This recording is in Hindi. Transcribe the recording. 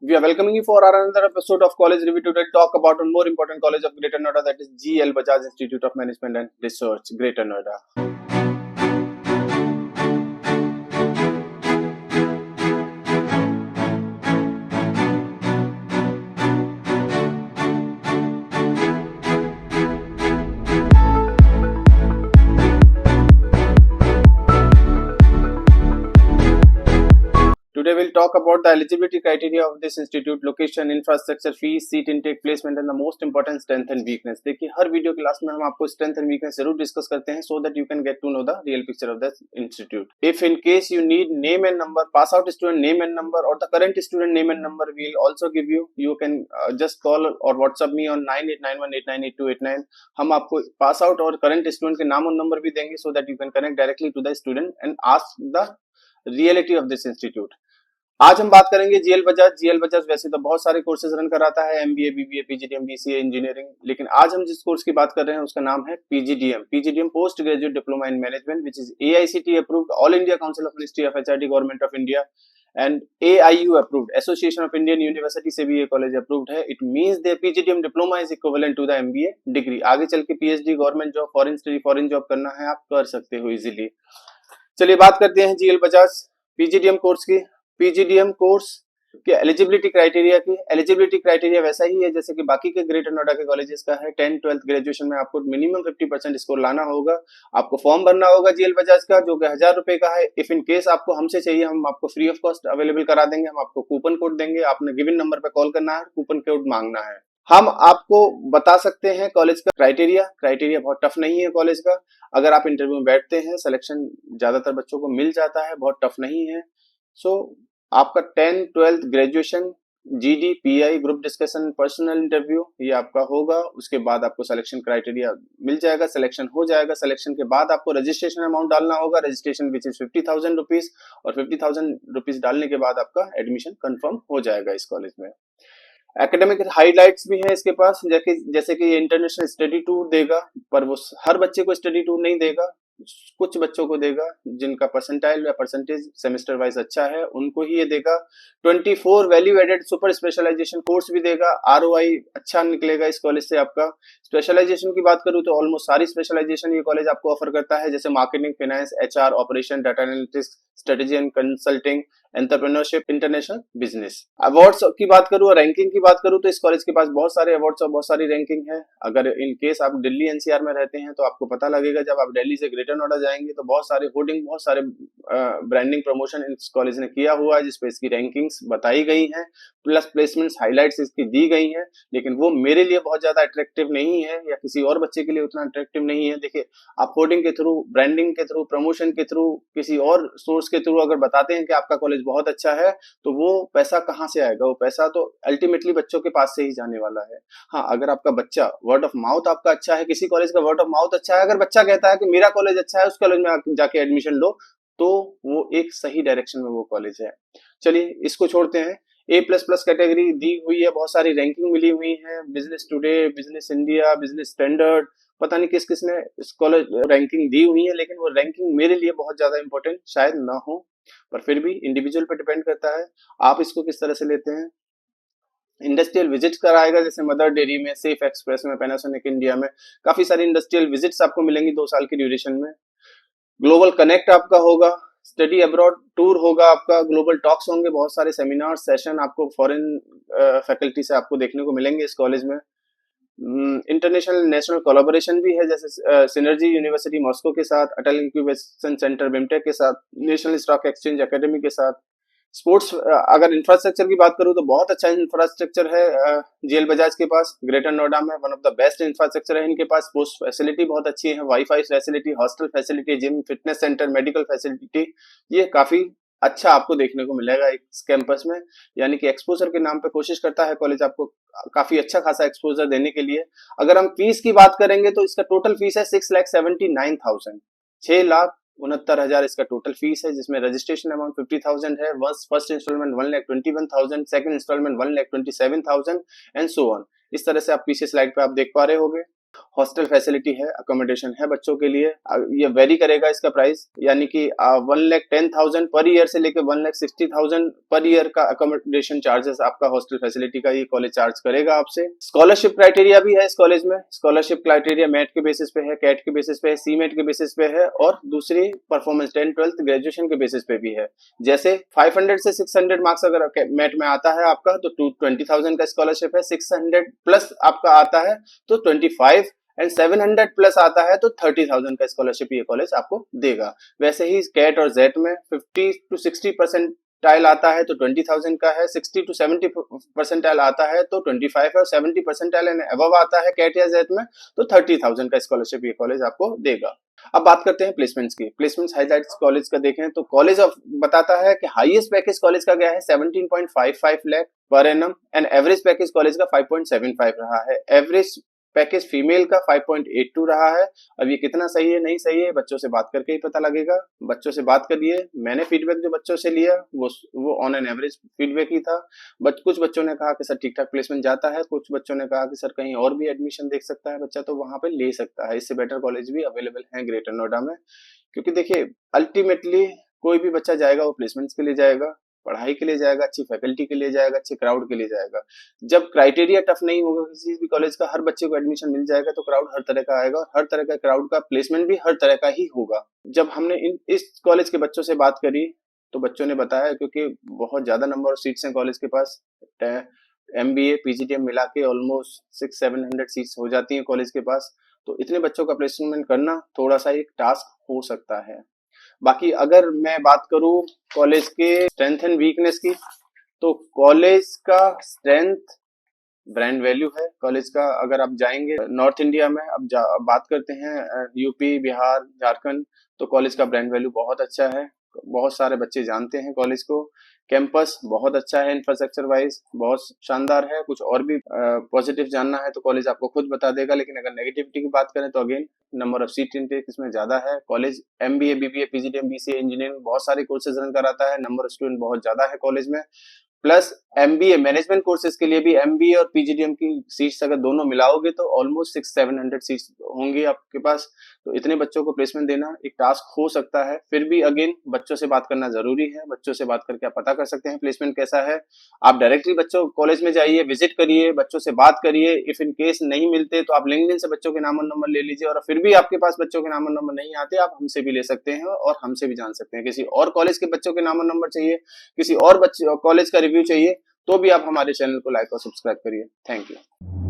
We are welcoming you for our another episode of College Review. Today talk about one more important college of Greater Noida, that is GL Bajaj Institute of Management and Research, Greater Noida. Today we'll talk about the eligibility criteria of this institute, location, infrastructure, fees, seat intake, placement and the most important strength and weakness. देखिए हर वीडियो के लास्ट में हम आपको strength and weakness जरूर डिस्कस करते हैं so that you can get to know the real picture of the institute. If in case you need name and number, pass out student name and number or the current student name and number, we'll also give you. You can just call or WhatsApp me on 9891898289. हम आपको पास आउट और करंट स्टूडेंट के नाम और नंबर भी देंगे so that you can connect directly to the student and ask the reality of this institute. आज हम बात करेंगे जीएल बजाज वैसे तो बहुत सारे कोर्सेज रन कराता है, MBA, BBA, PGDM, BCA, engineering, लेकिन आज हम जिस कोर्स की बात कर रहे हैं उसका नाम है PGDM post graduate diploma in management, which is AICT approved, all India council of ministry of HRD, government of India and AIU approved, association of Indian university से भी ये कॉलेज अप्रूव्ड है. It means the PGDM diploma is equivalent to the MBA degree. आगे चल के PhD, government job, foreign study, foreign job करना है आप कर सकते हो इजिली. चलिए बात करते हैं जीएल बजाज पीजीडीएम कोर्स की. पीजीडीएम कोर्स के एलिजिबिलिटी क्राइटेरिया वैसा ही है जैसे कि बाकी के ग्रेटर नोएडा के कॉलेजेस का है. 10th 12th ग्रेजुएशन में आपको मिनिमम 50% स्कोर लाना होगा. आपको फॉर्म भरना होगा जीएल बजाज का जो कि 1000 रुपए का है. इफ इन केस आपको हमसे चाहिए हम आपको फ्री ऑफ कॉस्ट अवेलेबल करा देंगे. हम आपको कूपन कोड देंगे. आपने गिवन नंबर पे कॉल करना है, कूपन कोड मांगना है. हम आपको बता सकते हैं कॉलेज का क्राइटेरिया बहुत टफ नहीं है कॉलेज का. अगर आप इंटरव्यू में बैठते हैं, सिलेक्शन ज्यादातर बच्चों को मिल जाता है, बहुत टफ नहीं है. आपका 10th 12th graduation, GD, pi, group discussion, personal interview ये आपका होगा. उसके बाद आपको सिलेक्शन क्राइटेरिया मिल जाएगा, सिलेक्शन हो जाएगा. सिलेक्शन के बाद आपको रजिस्ट्रेशन अमाउंट डालना होगा, रजिस्ट्रेशन विच इज 50,000 रुपीज, और 50,000 रुपीज डालने के बाद आपका एडमिशन कंफर्म हो जाएगा इस कॉलेज में. एकेडमिक हाइलाइट्स भी है इसके पास, जैसे कि इंटरनेशनल स्टडी टूर देगा, पर वो हर बच्चे को स्टडी टूर नहीं देगा, कुछ बच्चों को देगा जिनका परसेंटाइल या परसेंटेज सेमेस्टर वाइज अच्छा है, उनको ही ये देगा. 24 value added super specialisation course भी देगा. आरओआई अच्छा निकलेगा इस कॉलेज से आपका. स्पेशलाइजेशन की बात करूं तो ऑलमोस्ट सारी स्पेशलाइजेशन ये कॉलेज आपको ऑफर करता है, जैसे marketing, finance, HR, operation, data analytics, strategy and consulting, entrepreneurship, international business. Awards की बात करूं और रैंकिंग की बात करूं तो इस कॉलेज के पास बहुत सारे अवार्ड्स और बहुत सारी रैंकिंग है. अगर इन केस आप दिल्ली एनसीआर में रहते हैं तो आपको पता लगेगा, जब आप दिल्ली से ग्रेटर नोएडा जाएंगे तो बहुत सारे होर्डिंग, बहुत सारे ब्रांडिंग प्रमोशन इस कॉलेज ने किया हुआ है जिसपे इसकी रैंकिंग्स बताई गई हैं, प्लस प्लेसमेंट्स हाइलाइट्स इसकी दी गई हैं. लेकिन वो मेरे लिए बहुत ज्यादा अट्रैक्टिव नहीं है या किसी और बच्चे के लिए उतना अट्रैक्टिव नहीं है. देखिए, आप होर्डिंग के थ्रू, ब्रांडिंग के थ्रू, प्रमोशन के थ्रू, किसी और सोर्स के थ्रू अगर बताते हैं कि आपका कॉलेज बहुत अच्छा है, तो वो पैसा कहाँ से आएगा? वो पैसा तो अल्टीमेटली बच्चों के पास से ही जाने वाला है. हाँ, अगर आपका बच्चा, वर्ड ऑफ माउथ आपका अच्छा है, किसी कॉलेज का वर्ड ऑफ माउथ अच्छा है, अगर बच्चा कहता है कि मेरा कॉलेज अच्छा है, उस कॉलेज में जाके एडमिशन लो, तो वो एक सही डायरेक्शन में वो कॉलेज है. चलिए इसको छोड़ते हैं. A++ कैटेगरी दी हुई है, बहुत सारी रैंकिंग मिली हुई है, business today, business India, business standard, पता नहीं किस किसने इस कॉलेज रैंकिंग दी हुई है, लेकिन वो रैंकिंग मेरे लिए बहुत ज्यादा इंपॉर्टेंट शायद ना हो, पर फिर भी इंडिविजुअल पे डिपेंड करता है आप इसको किस तरह से लेते हैं. इंडस्ट्रियल विजिट्स कराएगा, जैसे मदर डेयरी में, सेफ एक्सप्रेस में, पैनासोनिक इंडिया में, काफी सारी इंडस्ट्रियल विजिट्स आपको मिलेंगी 2 साल की ड्यूरेशन में. ग्लोबल कनेक्ट आपका होगा, स्टडी अब्रॉड टूर होगा आपका, ग्लोबल टॉक्स होंगे, बहुत सारे सेमिनार सेशन आपको फॉरेन फैकल्टी से आपको देखने को मिलेंगे इस कॉलेज में. इंटरनेशनल नेशनल कोलैबोरेशन भी है, जैसे सिनर्जी यूनिवर्सिटी मॉस्को के साथ, अटल इंक्यूबेशन सेंटर बिमटेक के साथ, नेशनल स्टॉक एक्सचेंज अकेडमी के साथ. स्पोर्ट्स, अगर इंफ्रास्ट्रक्चर की बात करूं तो बहुत अच्छा इंफ्रास्ट्रक्चर है जीएल बजाज के पास. ग्रेटर नोएडा में one of the best infrastructure है इनके पास. स्पोर्ट्स फैसिलिटी बहुत अच्छी है, wifi facility, hostel facility, gym, fitness centre, medical facility, ये काफी अच्छा आपको देखने को मिलेगा इस कैंपस में. यानी कि एक्सपोजर के नाम पे कोशिश करता है कॉलेज आपको काफी अच्छा खासा एक्सपोजर देने के लिए. अगर हम फीस की बात करेंगे तो इसका टोटल फीस है 6,79,000, 6,69,000 इसका टोटल फीस है, जिसमें रजिस्ट्रेशन अमाउंट 50,000 है, first instalment 1,21,000, second instalment 1,27,000 and so on. इस तरह से आप पीछे स्लाइड पे आप देख पा रहे होंगे. हॉस्टल फैसिलिटी है, अकोमोडेशन है बच्चों के लिए। ये वेरी करेगा इसका प्राइस, यानी कि 1,10,000 पर ईयर से लेकर 1,60,000 पर ईयर का अकोमोडेशन चार्जेस आपका हॉस्टल फैसिलिटी का ये कॉलेज चार्ज करेगा आपसे। स्कॉलरशिप क्राइटेरिया भी है इस कॉलेज में। स्कॉलरशिप क्राइटेरिया मेट के बेसिस पे है, कैट के बेसिस पे है, सीमेट के बेसिस पे है और दूसरी परफॉर्मेंस 10, 12th ग्रेजुएशन के बेसिस पे भी है। जैसे 500 से 600 मार्क्स अगर मेट में आता है आपका तो 20,000 का स्कॉलरशिप है, 600 प्लस आपका आता है तो 25 एंड 700 प्लस आता है तो 30,000 का स्कॉलरशिप ये कॉलेज आपको देगा। वैसे ही कैट और जेट में 50 to 60% टाइल आता है तो 20,000 का है, 60 to 70 परसेंटाइल आता है तो 25 है और 70 परसेंटाइल एंड अबव आता है कैट या जेट में तो 30,000 का स्कॉलरशिप ये कॉलेज आपको देगा। अब बात करते हैं प्लेसमेंट्स की। प्लेसमेंट्स हाइलाइट्स कॉलेज का देखें तो कॉलेज ऑफ बताता है कि हाईएस्ट पैकेज कॉलेज का गया है 17.55 lakh per annum and average package college का 5.75 रहा है। एवरेज पैकेज फीमेल का 5.82 रहा है। अब ये कितना सही है नहीं सही है बच्चों से बात करके ही पता लगेगा। बच्चों से बात करिए। मैंने फीडबैक जो बच्चों से लिया वो ऑन एन एवरेज फीडबैक ही था। कुछ बच्चों ने कहा कि सर ठीक ठाक प्लेसमेंट जाता है, कुछ बच्चों ने कहा कि सर कहीं और भी एडमिशन देख सकता है बच्चा तो वहां पे ले सकता है। इससे बेटर कॉलेज भी अवेलेबल है ग्रेटर नोएडा में। क्योंकि देखिए अल्टीमेटली कोई भी बच्चा जाएगा वो प्लेसमेंट्स के लिए जाएगा, पढ़ाई के लिए जाएगा, अच्छी फैकल्टी के लिए जाएगा, अच्छे क्राउड के लिए जाएगा। जब क्राइटेरिया टफ नहीं होगा किसी भी कॉलेज का, हर बच्चे को एडमिशन मिल जाएगा तो क्राउड हर तरह का आएगा और हर तरह का क्राउड का प्लेसमेंट भी हर तरह का ही होगा। जब हमने इस कॉलेज के बच्चों से बात करी तो बच्चों ने बताया क्योंकि बहुत ज्यादा नंबर ऑफ सीट्स हैं कॉलेज के पास, MBA PGDM मिला के ऑलमोस्ट 600-700 सीट्स हो जाती हैं कॉलेज के पास, तो इतने बच्चों का प्लेसमेंट करना थोड़ा सा एक टास्क हो सकता है। बाकी अगर मैं बात करूं कॉलेज के स्ट्रेंथ एंड वीकनेस की तो कॉलेज का स्ट्रेंथ ब्रांड वैल्यू है कॉलेज का। अगर आप जाएंगे नॉर्थ इंडिया में, अब बात करते हैं यूपी, बिहार, झारखंड, तो कॉलेज का ब्रांड वैल्यू बहुत अच्छा है। बहुत सारे बच्चे जानते हैं कॉलेज को। कैंपस बहुत अच्छा है, इंफ्रास्ट्रक्चर वाइज बहुत शानदार है। कुछ और भी पॉजिटिव जानना है तो कॉलेज आपको खुद बता देगा। लेकिन अगर नेगेटिविटी की बात करें तो again number of seat intake इसमें ज्यादा है। College MBA BBA PGDM BCA engineering बहुत सारे कोर्सेज रन कराता है। नंबर ऑफ स्टूडेंट बहुत ज्यादा है कॉलेज में। प्लस MBA मैनेजमेंट कोर्सेज के लिए भी MBA और PGDM की सीट्स अगर दोनों मिलाओगे तो ऑलमोस्ट 600-700 सीट्स होंगी आपके पास। तो इतने बच्चों को प्लेसमेंट देना एक टास्क हो सकता है। फिर भी अगेन बच्चों से बात करना जरूरी है। बच्चों से बात करके आप पता कर सकते हैं प्लेसमेंट कैसा है। आप डायरेक्टली बच्चों कॉलेज में जाइए, विजिट करिए, बच्चों से बात करिए। इफ इन केस नहीं मिलते तो आप लिंक्डइन से बच्चों के नाम और नंबर ले लीजिए और फिर भी आपके पास बच्चों के नाम और नंबर नहीं आते आप हमसे भी ले सकते हैं और हमसे भी जान सकते हैं। किसी और कॉलेज के बच्चों के नाम और नंबर चाहिए, किसी और बच्चे कॉलेज का रिव्यू चाहिए तो भी आप हमारे चैनल को लाइक और सब्सक्राइब करिए। Thank you.